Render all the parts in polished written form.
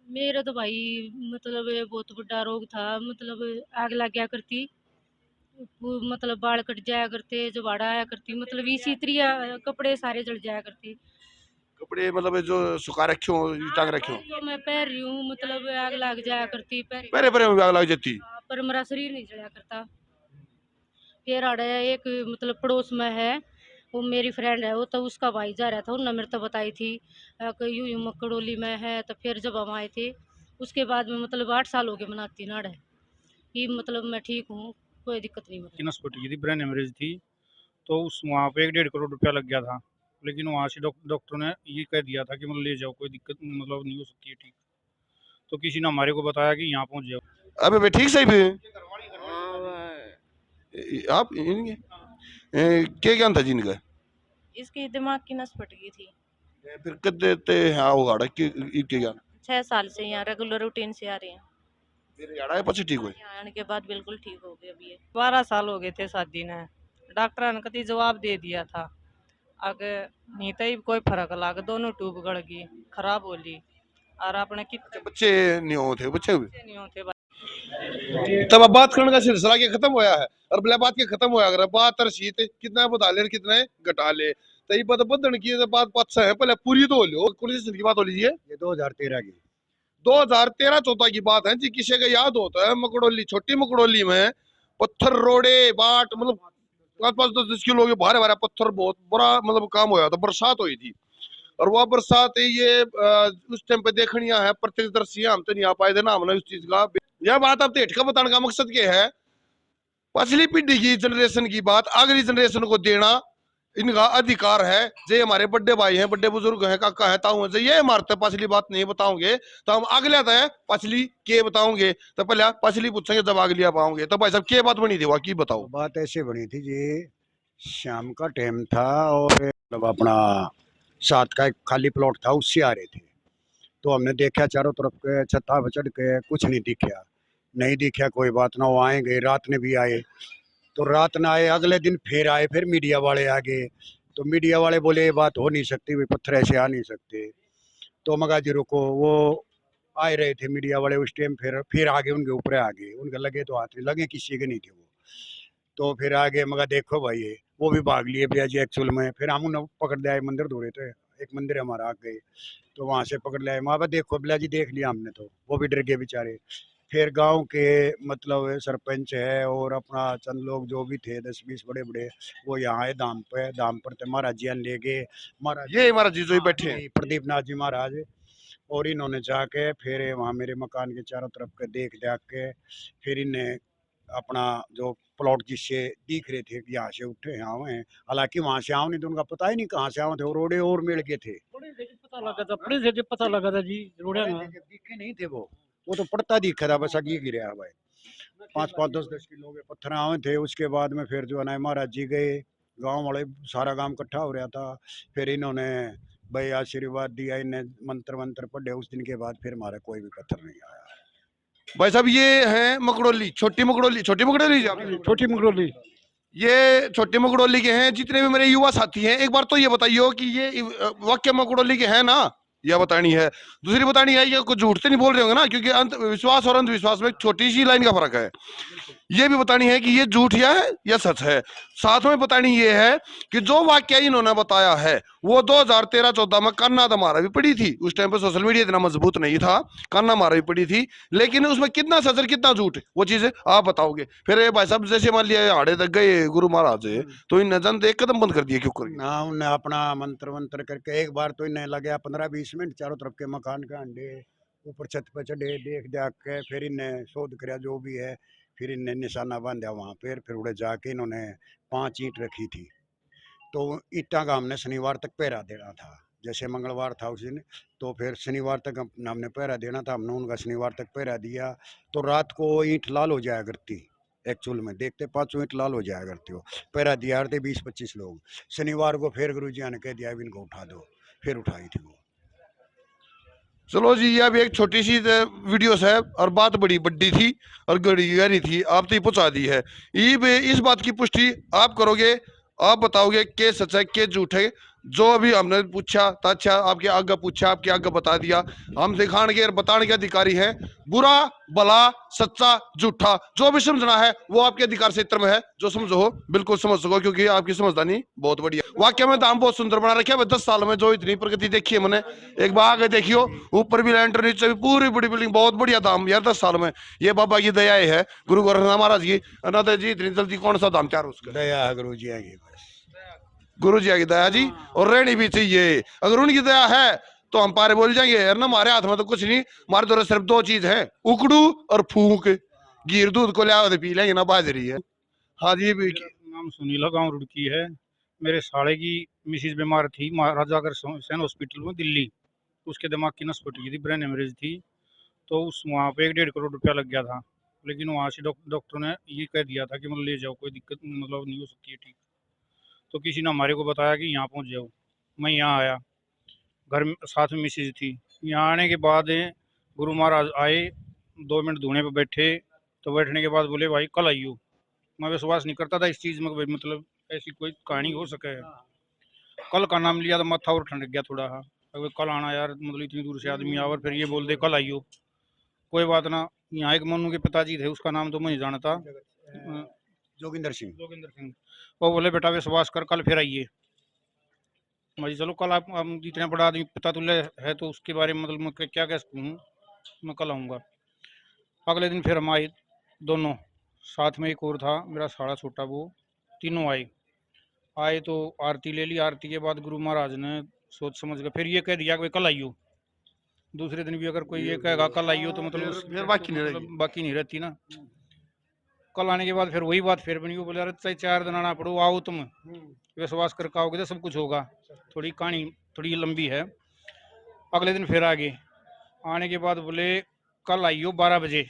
मेरा तो भाई मतलब ये बहुत बड़ा रोग था, मतलब आग लग गया करती, मतलब बाल कट जाया करते, जबाड़ा आया करती, मतलब इसी तरह कपड़े सारे जल जाया करती। कपड़े मतलब जो सुखा रखे हो, टांग रखे हो? जो मैं पहन रही हूँ मतलब आग लग जाया करती पैर पैरे पैरे में भी आग लग जाती? पर मेरा शरीर नहीं जला करता। फिर आड़े एक मतलब पड़ोस में है, वो मेरी फ्रेंड है, वो तो उसका भाई जा रहा था, उन्होंने मेरे तो बताई थी कि यूं यूं मकड़ोली में है। तो फिर जब हम आए थे उसके बाद में मतलब 8 साल हो गए मनाती नाड़ है कि मतलब मैं ठीक हूँ, कोई दिक्कत नहीं की मुझे। नस फट गई थी, ब्रेन हेमरेज थी। तो उस वहाँ पे 1.5 करोड़ रुपया लग गया था। लेकिन वहाँ से डॉक्टर ने ये कह दिया था कि मतलब ले जाओ, कोई दिक्कत मतलब नहीं हो सकती है ठीक। तो किसी ने हमारे को बताया कि यहाँ पहुँच जाओ। अबे भाई ठीक सही भी आप इनके क्या ज्ञान था जिनका? इसकी दिमाग की नस फट गई थी। फिर कद ते हाँ वो गाड़ा की क्या ज्ञान? 6 साल से यहाँ रेगुलर रूटीन से आ रही हैं। फिर गाड़ा है पछी ठीक हुई? यहाँ आने के बाद बिल्कुल ठीक हो गई अभी ये। 12 साल हो गए थे शादी ने। डॉक्टर ने कति जवाब दे दिया था, आगे नहीं तो ही कोई फर्क लाग, दोनों ट्यूब गड़ गई, खराब होली। और आपने कितने बच्चे नहीं होते बच्चे हुए? बच्चे नहीं होते। तब अब बात करने का सिलसिला के खत्म होया है और बिला बात के खत्म होया, अगर बात और शीत कितना बता ले कितना घटा ले तो ये बद बदन की बात पाँच है पहले पूरी तो हो लो। कौन सी सन की बात हो लीजिए? ये 2013 की। 2013-14 की बात है जी। किसी का याद होता है मकड़ोली, छोटी मकड़ोली में पत्थर रोड़े बाट मतलब 5-5 10 10 किलो के भारे भारे पत्थर, बहुत बड़ा मतलब काम होया था। बरसात हुई थी और वह बरसात ये उस टाइम पे देखनिया है, प्रत्यक्षदर्शी हम तो नहीं आ पाए थे ना, हमने उस चीज का यह बात अब तेट का बताने का मकसद क्या है, पछली पीढ़ी की जनरेशन की बात अगली जनरेशन को देना इनका अधिकार है। जे हमारे बड़े भाई हैं, बड़े बुजुर्ग हैं, काका है, ताऊ है, ये मारते पछली बात नहीं बताओगे तो हम अगले आता है पछली के बताओगे। तो पहले पछली पूछेंगे जब अगली पाओगे। तो भाई साहब क्या बात बनी थी वह की बताओ? तो बात ऐसे बनी थी जी, शाम का टाइम था और मतलब अपना साथ का एक खाली प्लॉट था, उससे आ रहे थे। तो हमने देखा चारों तरफ के छत्ता पर चढ़ के, कुछ नहीं दिखा। नहीं दिखा कोई बात ना, वो आएंगे, रात में भी आए। तो रात ना आए, अगले दिन फिर आए, फिर मीडिया वाले आ गए। तो मीडिया वाले बोले ये बात हो नहीं सकती, वे पत्थर ऐसे आ नहीं सकते। तो मगा जी रुको, वो आए रहे थे मीडिया वाले उस टाइम, फिर आगे उनके ऊपर आ गए, उनके लगे तो हाथ नहीं लगे, किसी के नहीं थे वो। तो फिर आगे मगा देखो भाई ये, वो भी भाग लिए भैया जी एक्चुअल में। फिर हम उन्हें पकड़ लिया, मंदिर दौड़े थे, एक मंदिर हमारा आ गए। तो वहां से पकड़ लिया, वहां पर देखो भैया जी, देख लिया हमने, तो वो भी डर गए बेचारे। फिर गांव के मतलब सरपंच है और अपना चंद लोग जो भी थे 10 20 बड़े बड़े, वो यहाँ आए दाम पे, दाम पर थे, महाराज जी ले गए। महाराज ये हमारा जी जो ही हाँ, बैठे हैं। यही प्रदीप नाथ जी महाराज। और इन्होंने जाके फिर वहाँ मेरे मकान के चारों तरफ के देख दाख के, फिर इन्हें अपना जो प्लॉट जिससे दिख रहे थे कि यहाँ से उठे यहाँ हैं, हालांकि वहां से आओ नहीं तो उनका पता ही नहीं कहाँ से आओ थे, वो रोडे और मिल गए थे। पता लगा था, बड़े से पता लगा था जी, रोड़ा ना। दिखे नहीं थे वो तो पड़ता दिखा था, बस अगी गिरा भाई। 5 5 10 10 किलो के पत्थर आए थे। उसके बाद में फिर जो है ना महाराज जी गए, गांव वाले सारा गांव इकट्ठा हो रहा था। फिर इन्होंने भाई आशीर्वाद दिया, इन्हें मंत्र मंत्र पढ़े। उस दिन के बाद फिर हमारा कोई भी पत्थर नहीं आया। भाई साहब ये है मकड़ोली, छोटी मकड़ोली, छोटी मकड़ोली जी आपने? छोटी मुगलोली। ये छोटी मकड़ोली के हैं जितने भी मेरे युवा साथी हैं। एक बार तो ये बताइए कि ये वाक्य मकड़ोली के हैं ना, यह बतानी है। दूसरी बतानी है, ये कुछ झूठ तो नहीं बोल रहे होंगे ना, क्योंकि विश्वास और अंधविश्वास में एक छोटी सी लाइन का फर्क है। ये भी बतानी है कि ये झूठ या सच है। साथ में बतानी ये है कि जो वाक्य इन्होंने बताया है वो 2013-14 में कान्ना दमारा भी पड़ी थी। उस टाइम पे सोशल मीडिया इतना मजबूत नहीं था, कान्ना मारा भी पड़ी थी, लेकिन उसमें कितना सच और कितना झूठ वो चीजें आप बताओगे। फिर ये भाई साहब जैसे मान लिया हाड़े तक गए गुरु महाराज, तो इन जनता एक कदम बंद कर दिया, क्यों कर? ना उन्हें अपना मंत्र मंत्र करके एक बार तो इन्हें लगे 15 20 मिनट चारों तरफ के मकान के अंडे ऊपर छत पे चढ़े, देख दाख के फिर इन्हें शोध कराया जो भी है। फिर इन्हें निशाना बांधा वहाँ पर, फिर उड़े जाके इन्होंने 5 ईंट रखी थी। तो ईंटा का हमने शनिवार तक पहरा देना था, जैसे मंगलवार था उस दिन। तो फिर शनिवार तक हमने पहरा देना था, हमने उनका शनिवार तक पहरा दिया। तो रात को ईंट लाल हो जाया करती, एक्चुअल में देखते 5 ईंट लाल हो जाया करती हो। पहरा दिया करते 20 25 लोग। शनिवार को फिर गुरु जी ने कह दिया इनको उठा दो, फिर उठाई थी वो। चलो जी, ये अभी एक छोटी सी वीडियो है और बात बड़ी बड्डी थी और गड़ी गहरी थी, आप तो ही पहुंचा दी है। इस बात की पुष्टि आप करोगे, आप बताओगे के सच है के झूठ है। जो अभी हमने पूछा था, अच्छा आपके आगे पूछा, आपके आगे बता दिया। हम दिखाने के और बताने के अधिकारी हैं। बुरा भला सच्चा झूठा जो भी समझना है वो आपके अधिकार क्षेत्र में है। जो समझो हो बिल्कुल समझ सको, क्योंकि आपकी समझदारी बहुत बढ़िया। वाक्य में दाम बहुत सुंदर बना रखे है। 10 साल में जो इतनी प्रगति देखी है मैंने, एक बार आगे देखियो, ऊपर भी लेंटर नीचे भी पूरी बड़ी बिल्डिंग, बहुत बढ़िया दाम यार 10 साल में। ये बाबा की दया है, गुरु गोरखनाथ महाराज की। अनाथ जी इतनी जल्दी कौन सा दाम चार उसका, दया है गुरु जी आगे बस। गुरु जी की दया जी, और रहनी भी चाहिए। अगर उनकी दया है तो हम पारे बोल जाएंगे यार ना। हमारे हाथ में तो कुछ नहीं, हमारे तो सिर्फ दो चीज है, उकड़ू और फूक। गिर दूध को लिया पी लेंगे ना, बाजरी है। हाँ जी भी। नाम सुनीला, गांव रुड़की है। मेरे साले की मिसिज बीमार थी महाराजा अगर सैन हॉस्पिटल में दिल्ली। उसके दिमाग की नस फट गई थी, ब्रेन हेमरेज थी। तो उस वहाँ पे 1.5 करोड़ रुपया लग गया था। लेकिन वहाँ से डॉक्टर ने ये कह दिया था कि मतलब ले जाओ, कोई दिक्कत मतलब नहीं हो सकती है ठीक। तो किसी ने हमारे को बताया कि यहाँ पहुँच जाओ। मैं यहाँ आया, घर में साथ में मिसेज थी। यहाँ आने के बाद गुरु महाराज आए, 2 मिनट धोने पे बैठे। तो बैठने के बाद बोले भाई कल आइयो। मैं विश्वास नहीं करता था इस चीज़ में कि भाई मतलब ऐसी कोई कहानी हो सके। कल का नाम लिया तो माथा और ठंड गया थोड़ा सा। अगर कल आना यार, मतलब इतनी दूर से आदमी आवर फिर ये बोल दे कल आइयो। कोई बात ना। यहाँ एक मनु के पिताजी थे, उसका नाम तो मैं नहीं जानता, जोगिंदर सिंह। जोगिंदर सिंह। वो बोले बेटा विश्वास कर, कल फिर आइए। मैं चलो कल आप इतना बड़ा आदमी पिता तुल्य है तो उसके बारे में मतलब मैं क्या कह सकूँ, मैं कल आऊँगा। अगले दिन फिर हम आए दोनों, साथ में एक और था मेरा साड़ा छोटा, वो तीनों आए। आए तो आरती ले ली। आरती के बाद गुरु महाराज ने सोच समझ कर फिर ये कह दिया कि कल आइयो। दूसरे दिन भी अगर कोई ये कहेगा कल आइयो तो मतलब फिर बाकी नहीं रहेगी। मतलब बाकी नहीं रहती ना। कल आने के बाद फिर वही बात फिर बनी। वो बोले अरे चाहे 4 दिन आना पड़ो, आओ तुम, विश्वास करके आओगे तो सब कुछ होगा। थोड़ी कहानी थोड़ी लंबी है। अगले दिन फिर आगे आने के बाद बोले कल आइयो 12 बजे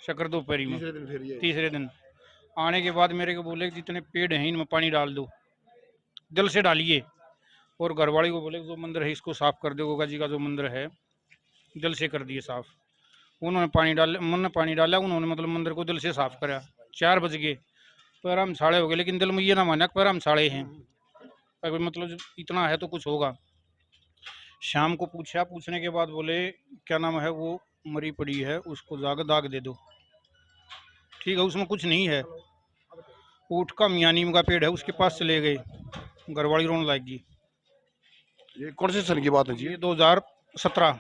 शक्कर दोपहरी में। तीसरे दिन आने के बाद मेरे को बोले जितने पेड़ हैं इनमें पानी डाल दो, दिल से डालिए। और घरवाली को बोले जो मंदिर है इसको साफ कर दो, गोगा जी का जो मंदिर है, दिल से कर दिए साफ। उन्होंने पानी डाल, मन ने पानी डाला, उन्होंने मतलब मंदिर को दिल से साफ करा। 4 बज गए, पैर हम साड़े हो गए। लेकिन दिल में ये ना माना पैर हम साड़े हैं, अगर मतलब इतना है तो कुछ होगा। शाम को पूछा, पूछने के बाद बोले क्या नाम है, वो मरी पड़ी है, उसको जाकर दाग दे दो। ठीक है, उसमें कुछ नहीं है। ऊँट का मियाँ नीम का पेड़ है, उसके पास चले गए। घरवाली रोने लगी। ये कौन से सन की बात है जी? ये 2017,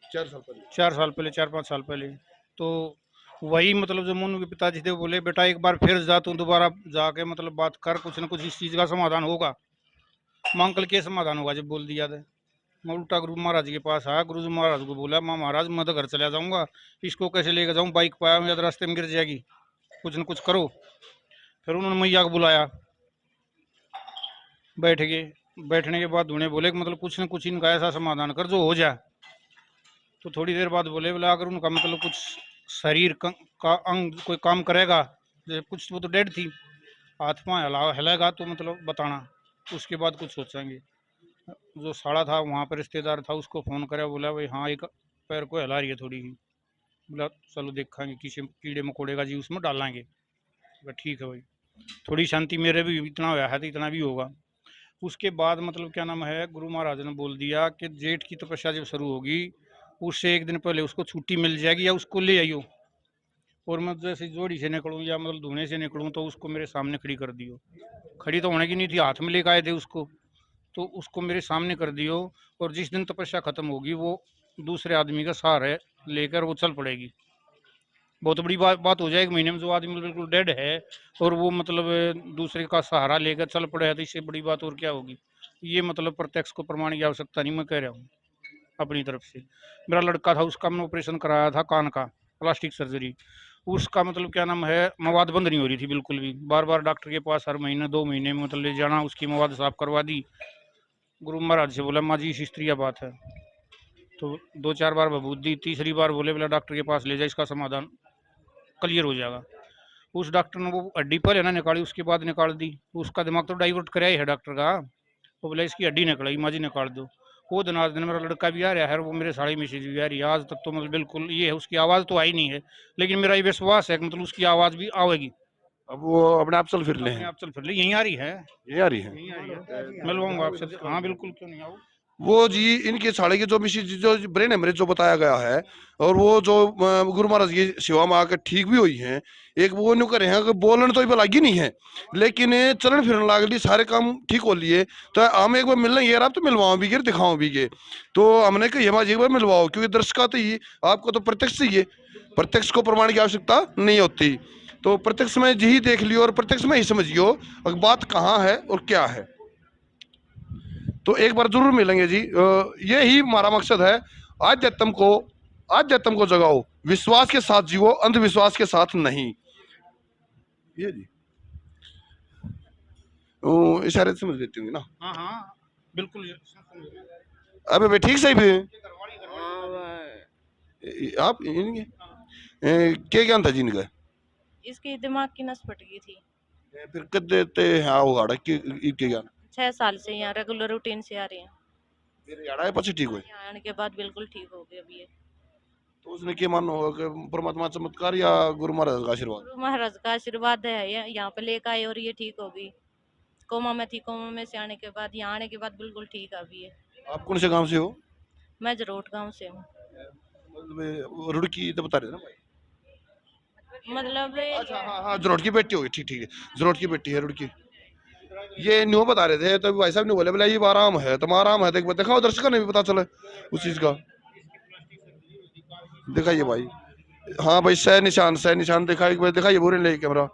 4 साल पहले। 4 साल पहले, 4-5 साल पहले। तो वही मतलब जो मोनू के पिताजी थे, बोले बेटा एक बार फिर जा, तू दोबारा जाके मतलब बात कर, कुछ ना कुछ इस चीज़ का समाधान होगा। माँ अंकल के समाधान होगा जब बोल दिया था। मैं उल्टा गुरु महाराज के पास आया, गुरु महाराज को बोला माँ महाराज मैं तो घर चला जाऊँगा, इसको कैसे लेकर जाऊँ, बाइक पाया या रास्ते में गिर जाएगी, कुछ न कुछ करो। फिर उन्होंने मैया को बुलाया, बैठ गए। बैठने के बाद उन्हें बोले कि मतलब कुछ न कुछ इनका ऐसा समाधान कर जो हो जाए। तो थोड़ी देर बाद बोले अगर उनका मतलब कुछ शरीर का अंग कोई काम करेगा, जैसे कुछ वो तो डेड थी, हाथ पाँव हिलाएगा तो मतलब बताना, उसके बाद कुछ सोचेंगे। जो साड़ा था वहाँ पर रिश्तेदार था, उसको फ़ोन करा, बोला भाई हाँ एक पैर को हिला रही है थोड़ी ही। बोला चलो देखेंगे, किसी कीड़े मकोड़े का जी उसमें डालेंगे। बोला ठीक है भाई। थोड़ी शांति मेरे भी इतना हुआ है तो इतना भी होगा। उसके बाद मतलब क्या नाम है, गुरु महाराज ने बोल दिया कि जेठ की तपस्या जब शुरू होगी उससे 1 दिन पहले उसको छुट्टी मिल जाएगी या उसको ले आइयो। और मैं जैसे जोड़ी से निकलूँ या मतलब धोने से निकलूँ तो उसको मेरे सामने खड़ी कर दियो। खड़ी तो होने की नहीं थी, हाथ में लेकर आए थे उसको, तो उसको मेरे सामने कर दियो। और जिस दिन तपस्या खत्म होगी वो दूसरे आदमी का सहारा लेकर वो चल पड़ेगी। बहुत बड़ी बात हो जाए 1 महीने में जो आदमी बिल्कुल डेड है और वो मतलब दूसरे का सहारा लेकर चल पड़े है, तो इससे बड़ी बात और क्या होगी। ये मतलब प्रत्यक्ष को प्रमाण की आवश्यकता नहीं, मैं कह रहा हूँ अपनी तरफ से। मेरा लड़का था, उसका मैंने ऑपरेशन कराया था कान का, प्लास्टिक सर्जरी। उसका मतलब क्या नाम है, मवाद बंद नहीं हो रही थी बिल्कुल भी। बार बार डॉक्टर के पास हर महीने 2 महीने में मतलब ले जाना, उसकी मवाद साफ करवा दी। गुरु महाराज से बोला माँ जी इस स्त्रीय बात है, तो 2-4 बार बबूत दी। तीसरी बार बोले बोला डॉक्टर के पास ले जाए, इसका समाधान क्लियर हो जाएगा। उस डॉक्टर ने वो हड्डी पहले ना निकाली, उसके बाद निकाल दी। उसका दिमाग तो डाइवर्ट कराया ही है डॉक्टर का। वो बोला इसकी हड्डी निकलाई, माँ जी निकाल दो। वो दिन आज दिन मेरा लड़का भी आ रहा है, वो मेरे साड़ी मैसेज भी आ रही है। आज तक तो मतलब बिल्कुल ये है, उसकी आवाज़ तो आई नहीं है, लेकिन मेरा ये विश्वास है कि मतलब उसकी आवाज़ भी आएगी। अब वो अपने आप चल फिर ले अपने हैं, आप चल फिर ली, यहीं आ रही है, ये आ रही है। यहीं आ रही है, मिलवाऊंगा आपसे। हाँ बिल्कुल, क्यों नहीं आऊँ। वो जी इनके साड़े की जो मिशी जो ब्रेन हेमरेज जो बताया गया है, और वो जो गुरु महाराज की सेवा में आकर ठीक भी हुई हैं। एक वो न्यू करे हैं कि बोलन तो ये लगी नहीं है, लेकिन चलन फिरन लाग ली, सारे काम ठीक हो लिए। तो हम एक बार मिलना यार, आप तो मिलवाओ भी के दिखाओ भी के। तो हमने कहा ये एक बार मिलवाओ, क्योंकि दर्शक तो ही आपको तो प्रत्यक्ष चाहिए, प्रत्यक्ष को प्रमाण की आवश्यकता नहीं होती। तो प्रत्यक्ष में यही देख लियो और प्रत्यक्ष में ही समझियो बात कहाँ है और क्या है। तो एक बार जरूर मिलेंगे जी। ये ही हमारा मकसद है, आध्यात्म को जगाओ, विश्वास के साथ जीवो, अंधविश्वास के साथ नहीं। ये जी इशारे से समझ लेती होंगी ना। हाँ हाँ बिल्कुल। अबे भाई ठीक सही भी आप इनके क्या ज्ञान था जी इनका? इसकी दिमाग की नस फट गई थी। फिर कद देते हाँ वो हाड़ा की के ज्ञान 6 साल से यहाँ रेगुलर रूटीन से आ रहे हैं। फिर हाड़ा है पछी ठीक हुई। यहाँ आने के बाद बिल्कुल ठीक हो गए अभी ये। तो उसने क्या मानो होगा कि परमात्मा चमत्कार या गुरु महाराज का आशीर्वाद? गुरु महाराज का आशीर्वाद है, यहाँ पे लेकर आए और ये ठीक हो गई। कोमा में थी, कोमा में से आने के बाद यहाँ आने के बाद बिल्कुल ठीक है अभी ये। आप कौन से गांव से हो? मैं जरोट गांव से हूँ। मतलब रुड़की तो बता रहे थे ना भाई। मतलब अच्छा हाँ हाँ, जरोट की बेटी होगी, ठीक ठीक है, जरोट की बेटी है रुड़की। ये न्यू बता रहे थे, तो भाई साहब ने बोले बोला ये आराम है, तुम्हारा आराम है, देख दिखाओ दर्शकों ने भी पता चले उस चीज का। दिखाइए भाई, हाँ भाई सह निशान दिखाई, दिखाइए बोरे ले कैमरा।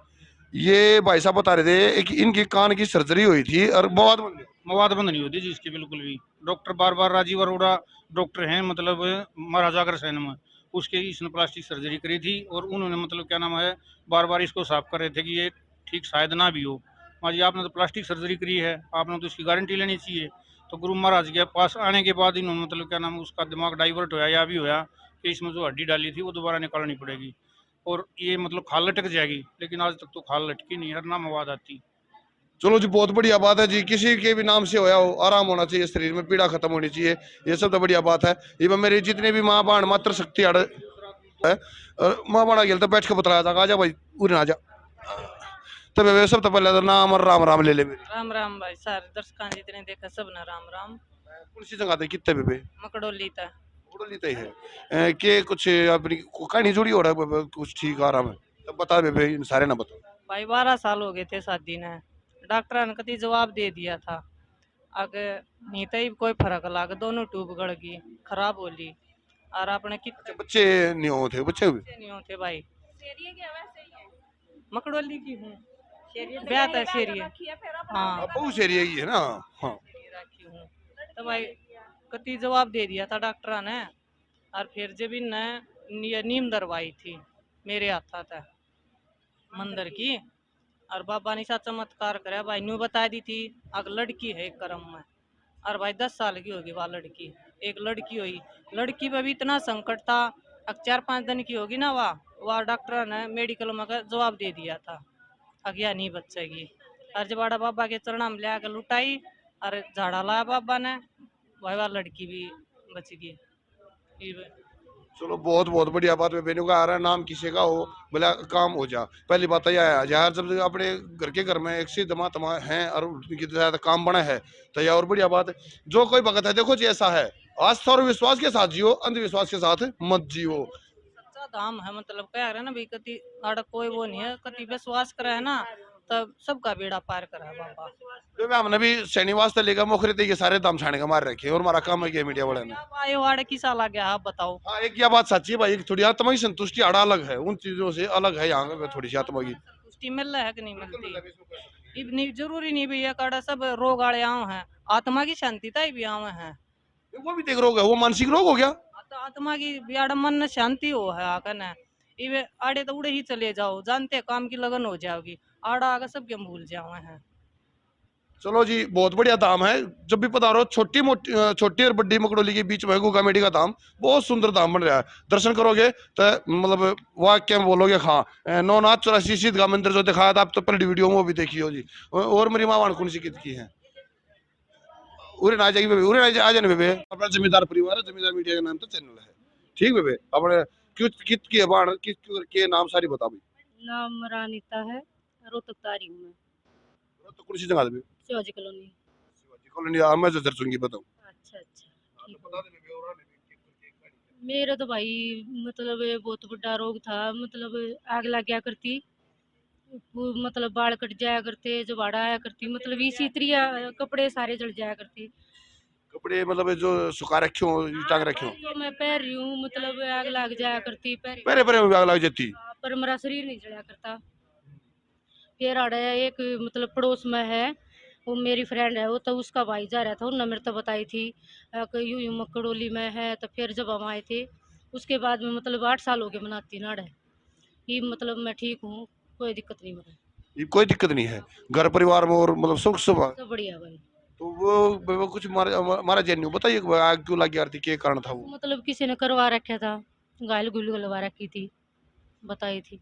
ये भाई साहब बता रहे थे एक इनकी कान की सर्जरी हुई थी और बहुत मवाद बंद नहीं होती जी इसकी बिल्कुल भी। डॉक्टर बार बार राजीव अरोड़ा डॉक्टर हैं, मतलब महाराजा अग्रसेन में, उसके इसने प्लास्टिक सर्जरी करी थी और उन्होंने मतलब क्या नाम है बार बार इसको साफ कर रहे थे कि ये ठीक शायद ना भी हो। हाँ जी, आपने तो प्लास्टिक सर्जरी करी है, आपने तो इसकी गारंटी लेनी चाहिए। तो गुरु महाराज के पास आने के बाद इन्होंने मतलब क्या नाम उसका दिमाग डाइवर्ट होया या भी होया कि इसमें जो हड्डी डाली थी वो दोबारा निकालनी पड़ेगी और ये मतलब खाल लटक जाएगी, लेकिन आज तक तो खाल लटकी नहीं है, ना मवाद आती। चलो जी बहुत बढ़िया बात है जी, किसी के भी नाम से होया हो आराम होना चाहिए, शरीर में पीड़ा खत्म होनी चाहिए, ये सब तो बढ़िया बात है। ये मेरी जितने भी माँ बाण मात्र शक्ति आड़ है, और माँ बाणा गेल तो बैठ के बतलाया था, आजा भाई उरे आ जा। तो वे सब तो पहले तो नाम और राम राम ले ले मेरी। राम राम भाई, सारे दर्शकां जितने देखा सब ना राम राम। कौन सी जगह थे कितने बेबे? मकड़ोली था। उड़ लेते ही है के कुछ अपनी कहानी जुड़ी हो रहा है कुछ ठीक आराम है, तो बता बेबे इन सारे ना बता। भाई 12 साल हो गए थे शादी ने, डॉक्टर ने कति जवाब दे दिया था, अगे नहीं तो ही कोई फर्क लग, दोनों ट्यूब गड़ गई, खराब होली। और आपने कितने बच्चे नहीं हो थे बच्चे भी? नहीं होते भाई। मकड़ोली की हूँ, ब्याह था शेरिया। हाँ बहुत एरिया की है ना। हाँ रखी हूँ। तो भाई कति जवाब दे दिया था डॉक्टर ने। और फिर जब इनने नीम दरवाई थी मेरे हाथा था मंदिर की, और बाबा ने सा चमत्कार करे भाई, न्यू बता दी थी अग लड़की है एक कर्म में। और भाई 10 साल की होगी वह लड़की, एक लड़की हुई। लड़की पे भी इतना संकट था, अब 4-5 दिन की होगी ना वह डॉक्टर ने मेडिकल में का जवाब दे दिया था अज्ञा नहीं बचेगी। और जब बड़ा बाबा के चरणा में ले लुटाई और झाड़ा लाया बाबा ने, भाई वह लड़की भी बच गई। चलो बहुत बहुत बढ़िया बात है, बेनू का आ रहा है नाम किसी का हो बोला काम हो जा। पहली बात तो यह है यार, जब अपने घर के घर में एक सी दमा तमा है और उनकी ज्यादा काम बना है तो यह और बढ़िया बात है। जो कोई भगत है देखो जी ऐसा है, आस्था और विश्वास के साथ जियो, अंधविश्वास के साथ मत जियो। सच्चा धाम है, मतलब कह रहे ना भाई, कति आड़ा कोई वो नहीं है, कति विश्वास करे है ना तब सबका बेड़ा पार करा है बाबा। तो हमने भी श्रीनिवास से लेकर मुखरे तक ये सारे दाम छाने का मार रखे और हमारा काम है कि मीडिया वाले ने। आए वाड़े किसा लग गया आप बताओ। हाँ एक यह बात सच्ची है भाई, थोड़ी आत्मा की संतुष्टि आड़ा अलग है, उन चीजों से अलग है यहाँ पे थोड़ी सी आत्मा की संतुष्टि मिल रहा है कि नहीं मिलती? इतनी जरूरी नहीं भैया, काड़ा सब रोग आड़े आए हैं, आत्मा की शांति ताई भी आवे हैं। वो भी देख रोग है, वो मानसिक रोग हो गया। आत्मा की बियाड़ मन में शांति हो है आकन है। इवे आड़े तो उड़े ही चले जाओ, जानते काम की लगन हो जाओगी, आड़ा आगे सबके भूल जाओ हैं। चलो जी बहुत बढ़िया धाम है, जब भी पधारो। छोटी मोटी छोटी और बड़ी मकड़ोली के बीच में गुगा मेडी का धाम, बहुत सुंदर धाम बन रहा है। दर्शन करोगे तो मतलब वाक्य में बोलोगे हाँ। 9,84 सीध का मंदिर जो दिखाया था आप तो पहली वीडियो में वो भी देखी हो जी। और मेरी माँ वाण कौन सी की है उरे ना जाएगी बेबे, उरे ना आ जाने बेबे। अपना जमींदार परिवार है, जमींदार मीडिया के नाम तो चैनल है, ठीक बेबे। अपने क्यों कित की बाण किस के नाम सारी बता भाई। नाम रानीता है। रोहतक तो आ रही हूँ मैं, तो कौन सी जगह पे? शिवाजी कॉलोनी। शिवाजी कॉलोनी। मैं जर चुंगी बताऊं। अच्छा अच्छा, ठीक है। बता दे बेबे और आने में। मेरा तो भाई मतलब ये बहुत बड़ा रोग था, मतलब आग लग गया करती, मतलब बाल कट जाया करते, जब बाढ़ आया करती, मतलब इसी तरह कपड़े सारे जल जाया करती। कपड़े मतलब ये जो सुखा रखे हो, ये टांग रखे हो, जो मैं पहन रही हूँ मतलब आग लग जाया करती पैर, पहरे पहरे में आग लग जाती। पर मेरा शरीर नहीं जला करता। फिर आड़े एक मतलब पड़ोस में है, वो मेरी फ्रेंड है, वो तो उसका भाई जा रहा था, उन्होंने मेरे तो बताई थी कि यूं मकड़ोली में है। तो फिर जब हम आए थे उसके बाद में मतलब 8 साल हो गए मनाती नाड़ है, ये मतलब मैं ठीक हूँ, कोई दिक्कत नहीं मुझे, ये कोई दिक्कत नहीं है, घर परिवार में और मतलब सुख सुबह। सब बढ़िया भाई। तो वो कुछ मारा जैन बताइए कि आग क्यों लगी आरती, क्या कारण था वो? मतलब किसी ने करवा रखा था, घायल गुल गलवा रखी थी, बताई थी।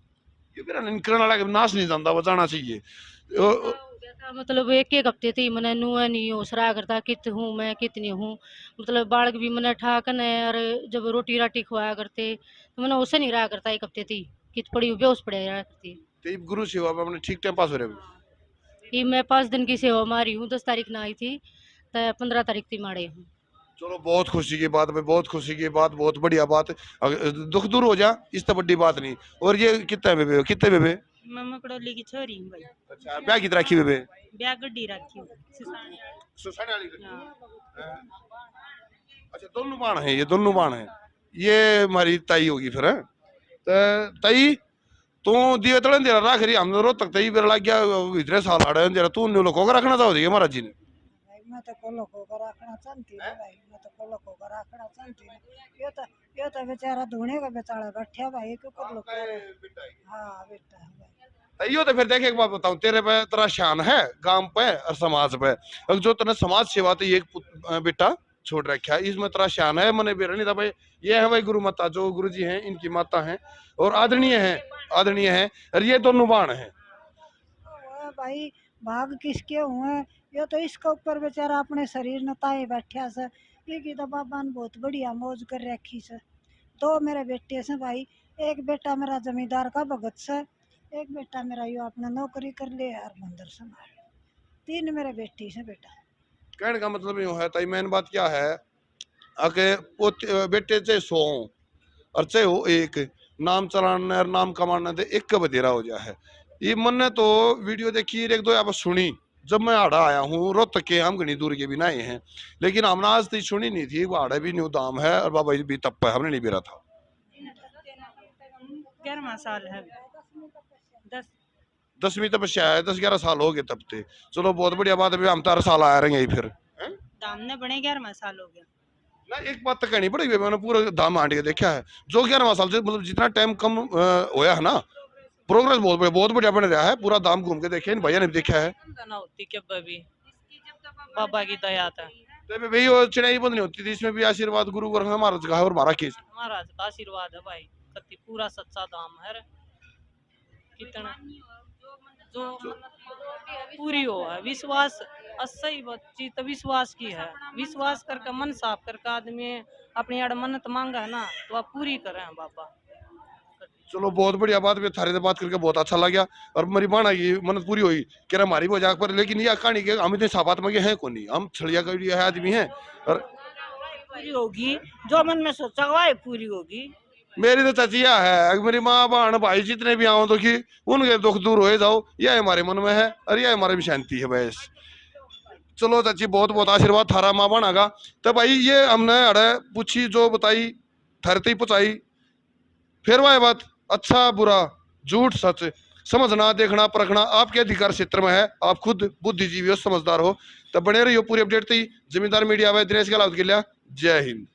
ये मेरा निकलने वाला नाश नहीं जानता, बचाना चाहिए। ऐसा हो गया था, मतलब एक एक हफ्ते थी मैंने नुआ नहीं हो सरा करता कित हूँ मैं कितनी हूँ, मतलब बालक भी मैंने ठाकन है, और जब रोटी राटी खुआया करते तो मैंने उसे नहीं रहा करता, एक हफ्ते थी कित पड़ी बेहोश पड़े रहा करती। तो ये गुरु सेवा में अपने ठीक टाइम पास हो रहे हो। ये मैं 5 दिन की सेवा मारी हूँ, 10 तारीख ना आई थी तो 15 तारीख थी मारे हूँ। चलो बहुत खुशी की बात है, बहुत खुशी की बात, बहुत बढ़िया बात। दुख दूर हो जा, इस तो बड़ी बात नहीं। और ये कितने बेबे, कितने बेबे? मैं मकड़ोली की छोरी हूँ भाई। अच्छा, ब्याह की राखी बेबे? ब्याह गड्डी रखी हूँ। सुसाने वाली गड्डी। हाँ। अच्छा, दोनों बाण है, ये दोनों बाण है। ये हमारी ताई होगी फिर, है? तो ताई तू दिए तड़न दे रहा खरी, हम रो तक ताई बेर लग गया इतने साल आड़े दे रहा, तू ने लोगों को रखना था दिए महाराज जी ने। भाई मैं तो को लोगों को रखना चाहती हूँ भाई, मैं तो को लोगों को रखना चाहती हूँ। ये तो बेचारा धोने का बेचारा बैठा भाई, क्यों कर लो। हाँ बेटा है भाई। तैयो तो फिर देख एक बात बताऊं, तेरे पे तेरा शान है गांव पे और समाज पे। अब जो तूने समाज सेवा तो एक बेटा छोड़ रखा है, इसमें तेरा शान है। मैंने बेरा नहीं था भाई, ये है भाई गुरु माता, जो गुरु जी हैं इनकी माता हैं और आदरणीय है, आदरणीय है। और ये दोनों बाण है। भाई भाग किसके हुए, ये तो इसके ऊपर बेचारा अपने शरीर न ताए बैठा से, ये की तो बाबा ने बहुत बढ़िया मौज कर रखी से। दो मेरे बेटे से भाई, एक बेटा मेरा जमींदार का भगत से, एक बेटा मेरा यो अपना नौकरी कर ले यार मंदिर संभाल। 3 मेरे बेटी से बेटा। कहने का मतलब यूं है ताई, मेन बात क्या है आके बेटे चाहे 100 और चाहे हो एक, नाम चलाने और नाम कमाने दे एक का बधेरा हो जाए है। ये मन ने तो वीडियो देखी, एक दो आप सुनी, जब मैं आड़ा आया हूँ रोहतक के, हम घनी दूर के भी आए हैं, लेकिन हमने आज तक सुनी नहीं थी। वो आड़े भी न्यू दाम है और बाबा जी भी तप है, हमने नहीं बेरा था। 11वां साल है। 10वीं तपस्या है, 10-11 साल हो गए तब ते। चलो बहुत बढ़िया बात है, हम तो हर साल आए रहेंगे फिर। दाम ने बने 11वां साल हो गया ना एक बात तो कहनी पड़ेगी, मैंने पूरा दाम हांड के देखा है। जो 11वां साल से मतलब जितना टाइम कम होया है ना, प्रोग्रेस बहुत बढ़िया बन रहा है। पूरा दाम घूम के देखे, इन भैया ने भी देखा है। ना होती क्या भी बाबा की दया था। तो भाई वो चिड़ाई बंद नहीं होती थी, इसमें भी आशीर्वाद गुरु वर्ग हमारा जगह है और हमारा केस। महाराज का आशीर्वाद है भाई, कति पूरा सच्चा दाम है रे। कितना जो पूरी हो है, विश्वास असही चीज तो विश्वास की है। विश्वास करके मन साफ करके आदमी अपनी अड़ मन्नत मांगा है ना, तो आप पूरी करें बाबा। चलो बहुत बढ़िया बात है, थारे से बात करके बहुत अच्छा लगा। और मेरी बाणा की मन्नत पूरी हुई, कह रहा हमारी मजाक पर, लेकिन यह कहानी के हम इतने साबात में हैं कौन नहीं, हम छड़िया कड़ी है आदमी हैं। और पूरी होगी, जो मन में सोचा हुआ है पूरी होगी। मेरी तो चचिया है, मेरी माँ बहन भाई जितने भी आओ दुखी, उनके दुख दूर हो जाओ, यह हमारे मन में है और यह हमारे में शांति है बस। चलो चाची बहुत बहुत आशीर्वाद थारा माँ बना का। तो भाई ये हमने अड़े पूछी जो बताई थरती पुचाई, फिर वह बात अच्छा बुरा झूठ सच समझना देखना परखना आपके अधिकार क्षेत्र में है। आप खुद बुद्धिजीवी हो, समझदार हो। तो बने रहियो पूरी अपडेट थी। जमींदार मीडिया में दिनेश गहलोत के लिए जय हिंद।